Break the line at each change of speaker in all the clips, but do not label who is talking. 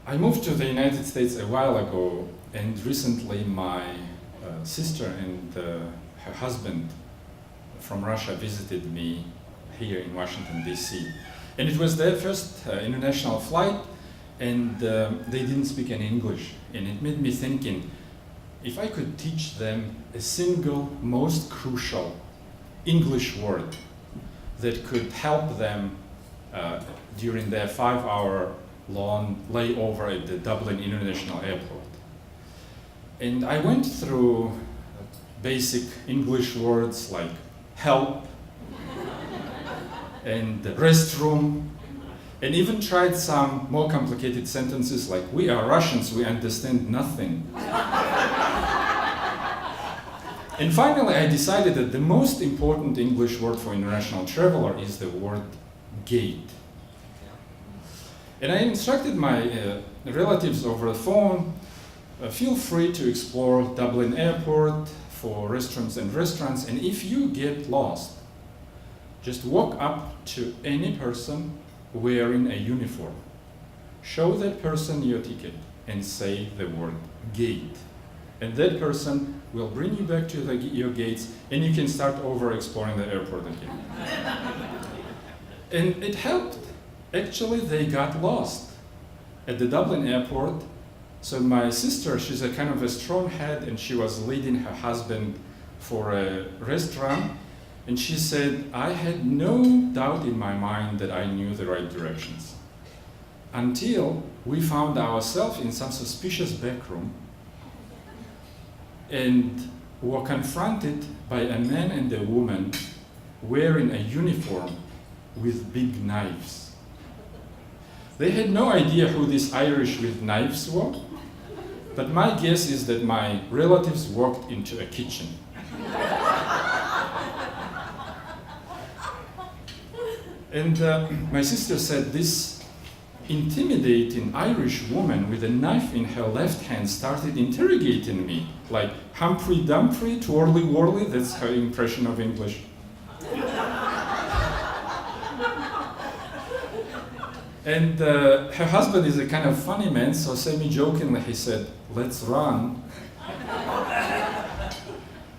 I moved to the United States a while ago, and recently my sister and her husband from Russia visited me here in Washington, D.C. And it was their first international flight, and they didn't speak any English. And it made me thinking, if I could teach them a single, most crucial English word that could help them during their 5-hour long layover at the Dublin International Airport. And I went through basic English words like help and restroom, and even tried some more complicated sentences like, we are Russians, we understand nothing. And finally I decided that the most important English word for international traveler is the word gate. And I instructed my relatives over the phone, feel free to explore Dublin Airport for restrooms and restaurants, and if you get lost, just walk up to any person wearing a uniform. Show that person your ticket and say the word gate. And that person will bring you back to your gates, and you can start over exploring the airport again. And it helped. Actually, they got lost at the Dublin airport. So my sister, she's a kind of a strong head, and she was leading her husband for a restaurant. And she said, I had no doubt in my mind that I knew the right directions, until we found ourselves in some suspicious back room and were confronted by a man and a woman wearing a uniform with big knives. They had no idea who these Irish with knives were, but my guess is that my relatives walked into a kitchen. And my sister said this intimidating Irish woman with a knife in her left hand started interrogating me, like Humphrey Dumphrey, twirly whirly, that's her impression of English. And her husband is a kind of funny man, so semi-jokingly he said, let's run.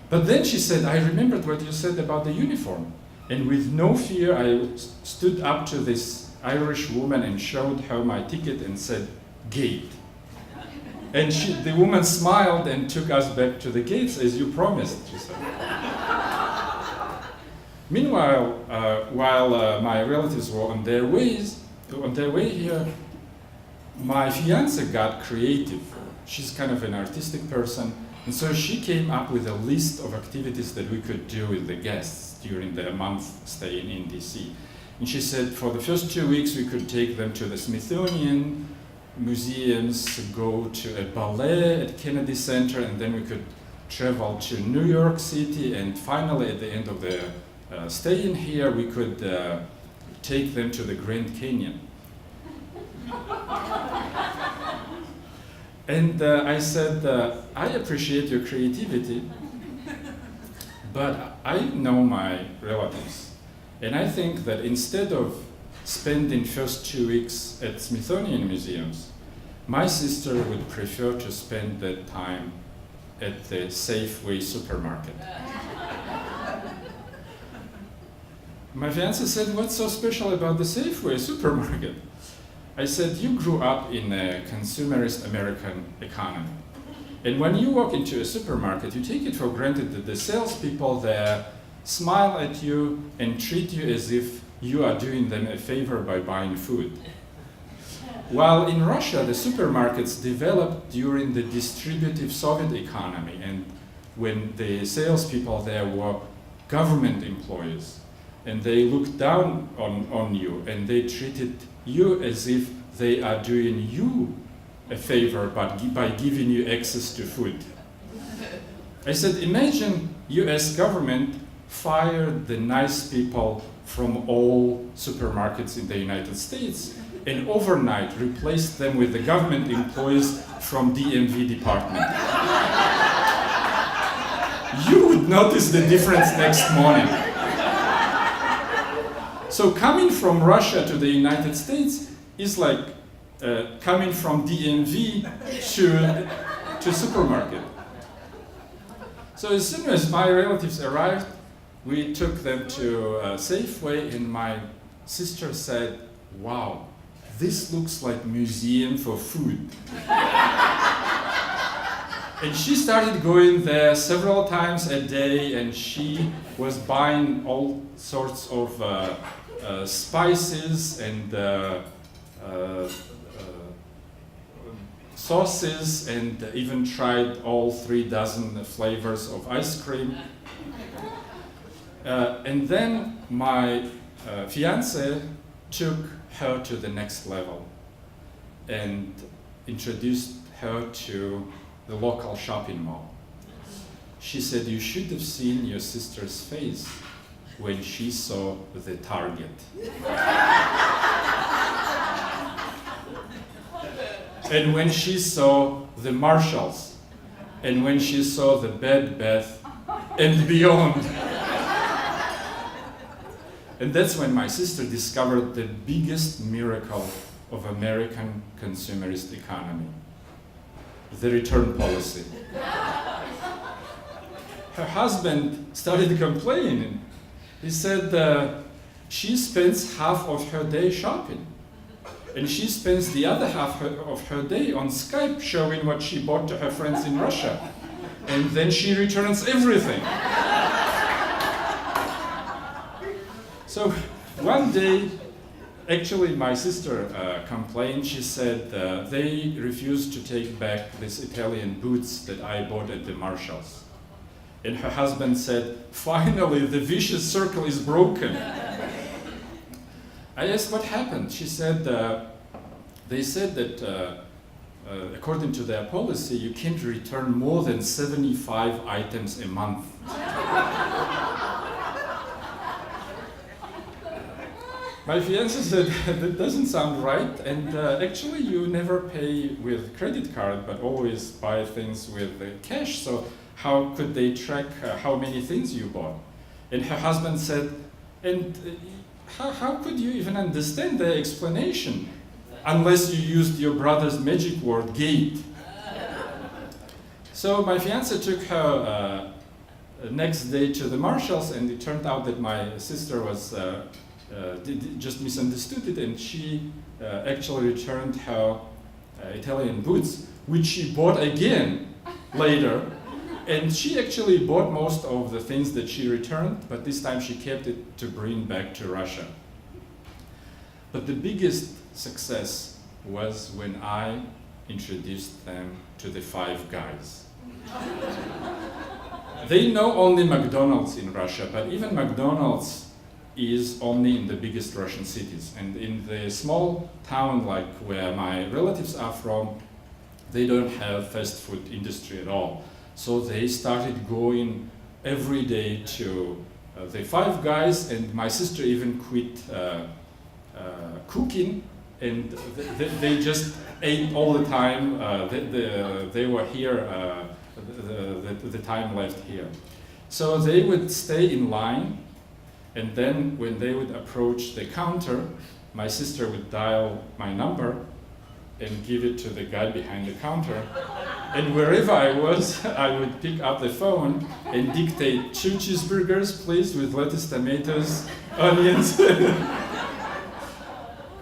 But then she said, I remembered what you said about the uniform. And with no fear, I stood up to this Irish woman and showed her my ticket and said, gate. And the woman smiled and took us back to the gates, as you promised, she said. Meanwhile, while my relatives were on their way here, my fiancée got creative. She's kind of an artistic person, and so she came up with a list of activities that we could do with the guests during their month staying in DC. And she said for the first 2 weeks we could take them to the Smithsonian museums, go to a ballet at Kennedy Center, and then we could travel to New York City, and finally at the end of the stay in here we could take them to the Grand Canyon. And I said, I appreciate your creativity, but I know my relatives. And I think that instead of spending first 2 weeks at Smithsonian museums, my sister would prefer to spend that time at the Safeway supermarket. My fiancé said, what's so special about the Safeway supermarket? I said, you grew up in a consumerist American economy. And when you walk into a supermarket, you take it for granted that the salespeople there smile at you and treat you as if you are doing them a favor by buying food. While in Russia, the supermarkets developed during the distributive Soviet economy, and when the salespeople there were government employees, and they looked down on you, and they treated you as if they are doing you a favor by giving you access to food. I said, imagine US government fired the nice people from all supermarkets in the United States and overnight replaced them with the government employees from DMV department. You would notice the difference next morning. So coming from Russia to the United States is like coming from DMV to supermarket. So as soon as my relatives arrived, we took them to Safeway, and my sister said, "Wow, this looks like museum for food." And she started going there several times a day, and she was buying all sorts of spices and sauces, and even tried all 3 dozen flavors of ice cream. And then my fiance took her to the next level and introduced her to the local shopping mall. She said, "You should have seen your sister's face when she saw the Target." And when she saw the Marshalls, and when she saw the Bed Bath and Beyond. And that's when my sister discovered the biggest miracle of American consumerist economy: the return policy. Her husband started complaining. He said she spends half of her day shopping, and she spends the other half of her day on Skype showing what she bought to her friends in Russia, and then she returns everything. So one day, actually my sister complained. She said they refused to take back these Italian boots that I bought at the Marshalls. And her husband said, "Finally, the vicious circle is broken." I asked what happened. She said, they said that according to their policy, you can't return more than 75 items a month. My fiancé said, "That doesn't sound right, and actually you never pay with credit card, but always buy things with cash, so how could they track how many things you bought?" And her husband said, "And how could you even understand the explanation unless you used your brother's magic word, gate?" So my fiancé took her next day to the Marshalls, and it turned out that my sister was just misunderstood it, and she actually returned her Italian boots, which she bought again later. And she actually bought most of the things that she returned, but this time she kept it to bring back to Russia. But the biggest success was when I introduced them to the Five Guys. They know only McDonald's in Russia, but even McDonald's is only in the biggest Russian cities. And in the small town like where my relatives are from, they don't have fast food industry at all. So they started going every day to the Five Guys, and my sister even quit cooking, and they just ate all the time. They were here, the time left here. So they would stay in line, and then when they would approach the counter, my sister would dial my number and give it to the guy behind the counter. And wherever I was, I would pick up the phone and dictate 2 cheeseburgers, please, with lettuce, tomatoes, onions.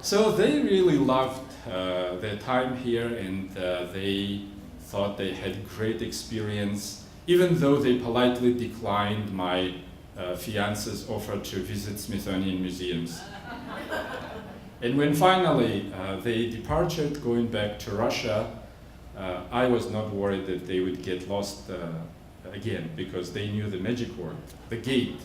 So they really loved their time here, and they thought they had great experience, even though they politely declined my fiance's offer to visit Smithsonian museums. And when finally they departed, going back to Russia, I was not worried that they would get lost again, because they knew the magic word, the gate.